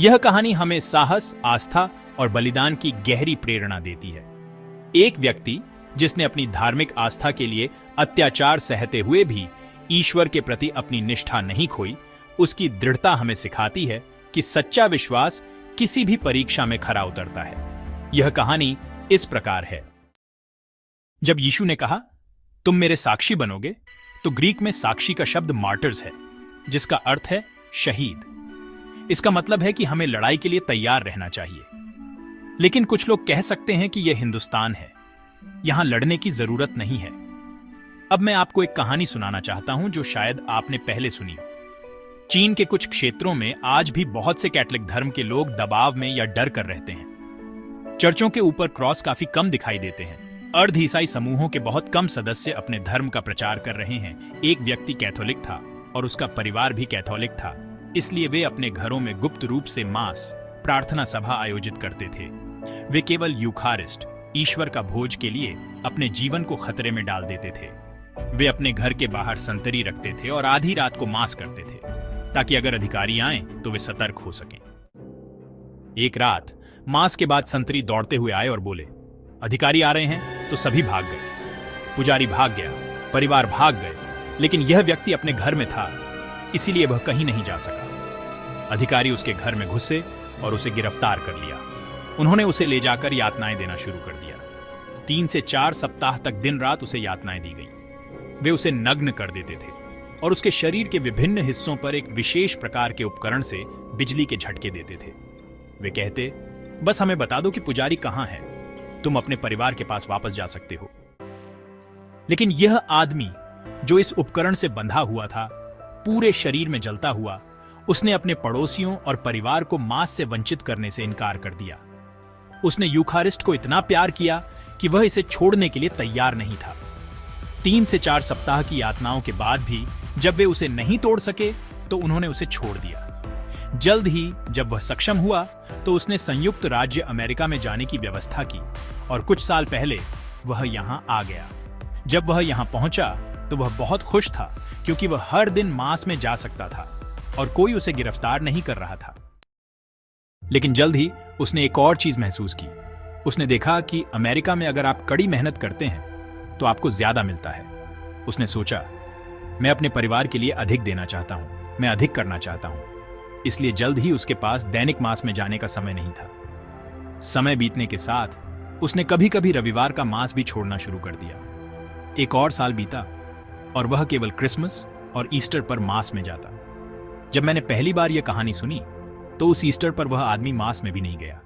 यह कहानी हमें साहस, आस्था और बलिदान की गहरी प्रेरणा देती है। एक व्यक्ति जिसने अपनी धार्मिक आस्था के लिए अत्याचार सहते हुए भी ईश्वर के प्रति अपनी निष्ठा नहीं खोई, उसकी दृढ़ता हमें सिखाती है कि सच्चा विश्वास किसी भी परीक्षा में खरा उतरता है। यह कहानी इस प्रकार है। जब यीशु ने कहा, तुम मेरे साक्षी बनोगे, तो ग्रीक में साक्षी का शब्द मार्टर्स है, जिसका अर्थ है शहीद। इसका मतलब है कि हमें लड़ाई के लिए तैयार रहना चाहिए। लेकिन कुछ लोग कह सकते हैं कि यह हिंदुस्तान है, यहां लड़ने की जरूरत नहीं है। अब मैं आपको एक कहानी सुनाना चाहता हूं जो शायद आपने पहले सुनी हो। चीन के कुछ क्षेत्रों में आज भी बहुत से कैथोलिक धर्म के लोग दबाव में या डर कर रहते हैं। चर्चों के ऊपर क्रॉस काफी कम दिखाई देते हैं। अर्ध ईसाई समूहों के बहुत कम सदस्य अपने धर्म का प्रचार कर रहे हैं। एक व्यक्ति कैथोलिक था और उसका परिवार भी कैथोलिक था, इसलिए वे अपने घरों में गुप्त रूप से मास, प्रार्थना सभा आयोजित करते थे। वे केवल यूखारिस्ट, ईश्वर का भोज के लिए अपने जीवन को खतरे में डाल देते थे। वे अपने घर के बाहर संतरी रखते थे और आधी रात को मास करते थे, ताकि अगर अधिकारी आएं तो वे सतर्क हो सकें। एक रात मास के बाद संतरी दौड़ते हुए आए और बोले, अधिकारी आ रहे हैं, तो सभी भाग गए। पुजारी भाग गया, परिवार भाग गए, लेकिन यह व्यक्ति अपने घर में था, इसीलिए वह कहीं नहीं जा सका। अधिकारी उसके घर में घुसे और उसे गिरफ्तार कर लिया। उन्होंने उसे ले जाकर यातनाएं देना शुरू कर दिया। 3 से 4 सप्ताह तक दिन रात उसे यातनाएं दी गईं। वे उसे नग्न कर देते थे और उसके शरीर के विभिन्न हिस्सों पर एक विशेष प्रकार के उपकरण से बिजली के झटके देते थे। वे कहते, बस हमें बता दो कि पुजारी कहां है, तुम अपने परिवार के पास वापस जा सकते हो। लेकिन यह आदमी जो इस उपकरण से बंधा हुआ था, पूरे शरीर में जलता हुआ, उसने अपने पड़ोसियों और परिवार को मांस से वंचित करने से इनकार कर दिया। उसने यूखारिस्ट को इतना प्यार किया कि वह इसे छोड़ने के लिए तैयार नहीं था। 3 से 4 सप्ताह की यातनाओं के बाद भी जब वे उसे नहीं तोड़ सके, तो उन्होंने उसे छोड़ दिया। जल्द ही जब वह सक्षम हुआ, तो उसने संयुक्त राज्य अमेरिका में जाने की व्यवस्था की और कुछ साल पहले वह यहां आ गया। जब वह यहां पहुंचा तो वह बहुत खुश था, क्योंकि वह हर दिन मास में जा सकता था और कोई उसे गिरफ्तार नहीं कर रहा था। लेकिन जल्द ही उसने एक और चीज महसूस की। उसने देखा कि अमेरिका में अगर आप कड़ी मेहनत करते हैं तो आपको ज्यादा मिलता है। उसने सोचा, मैं अपने परिवार के लिए अधिक देना चाहता हूं, मैं अधिक करना चाहता हूं। इसलिए जल्द ही उसके पास दैनिक मास में जाने का समय नहीं था। समय बीतने के साथ उसने कभी कभी रविवार का मांस भी छोड़ना शुरू कर दिया। एक और साल बीता और वह केवल क्रिसमस और ईस्टर पर मास में जाता। जब मैंने पहली बार यह कहानी सुनी, तो उस ईस्टर पर वह आदमी मास में भी नहीं गया।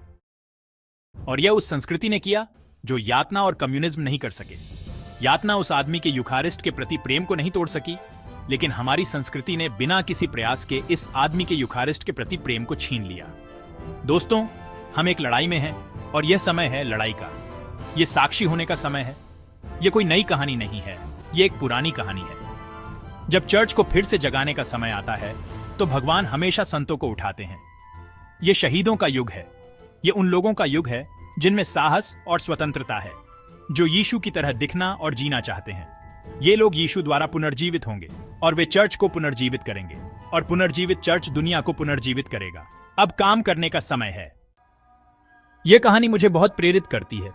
और यह उस संस्कृति ने किया जो यातना और कम्युनिज्म नहीं कर सके। यातना उस आदमी के यूखारिस्ट के प्रति प्रेम को नहीं तोड़ सकी, लेकिन हमारी संस्कृति ने बिना किसी प्रयास के इस आदमी के यूखारिस्ट के प्रति प्रेम को छीन लिया। दोस्तों, हम एक लड़ाई में हैं और यह समय है लड़ाई का। यह साक्षी होने का समय है। यह कोई नई कहानी नहीं है, यह एक पुरानी कहानी है। जब चर्च को फिर से जगाने का समय आता है, तो भगवान हमेशा संतों को उठाते हैं। यह शहीदों का युग है। यह उन लोगों का युग है जिनमें साहस और स्वतंत्रता है, जो यीशु की तरह दिखना और जीना चाहते हैं। ये लोग यीशु द्वारा पुनर्जीवित होंगे और वे चर्च को पुनर्जीवित करेंगे, और पुनर्जीवित चर्च दुनिया को पुनर्जीवित करेगा। अब काम करने का समय है। यह कहानी मुझे बहुत प्रेरित करती है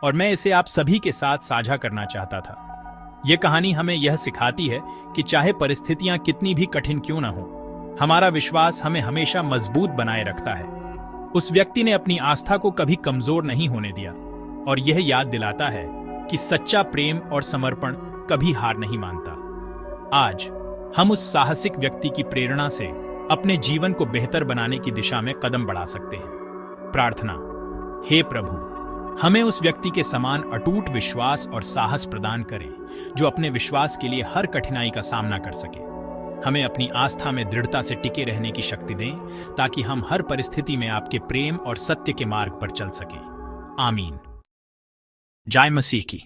और मैं इसे आप सभी के साथ साझा करना चाहता था। यह कहानी हमें यह सिखाती है कि चाहे परिस्थितियां कितनी भी कठिन क्यों न हो, हमारा विश्वास हमें हमेशा मजबूत बनाए रखता है। उस व्यक्ति ने अपनी आस्था को कभी कमजोर नहीं होने दिया और यह याद दिलाता है कि सच्चा प्रेम और समर्पण कभी हार नहीं मानता। आज हम उस साहसिक व्यक्ति की प्रेरणा से अपने जीवन को बेहतर बनाने की दिशा में कदम बढ़ा सकते हैं। प्रार्थना। हे प्रभु, हमें उस व्यक्ति के समान अटूट विश्वास और साहस प्रदान करें, जो अपने विश्वास के लिए हर कठिनाई का सामना कर सके। हमें अपनी आस्था में दृढ़ता से टिके रहने की शक्ति दें, ताकि हम हर परिस्थिति में आपके प्रेम और सत्य के मार्ग पर चल सकें। आमीन। जय मसीह की।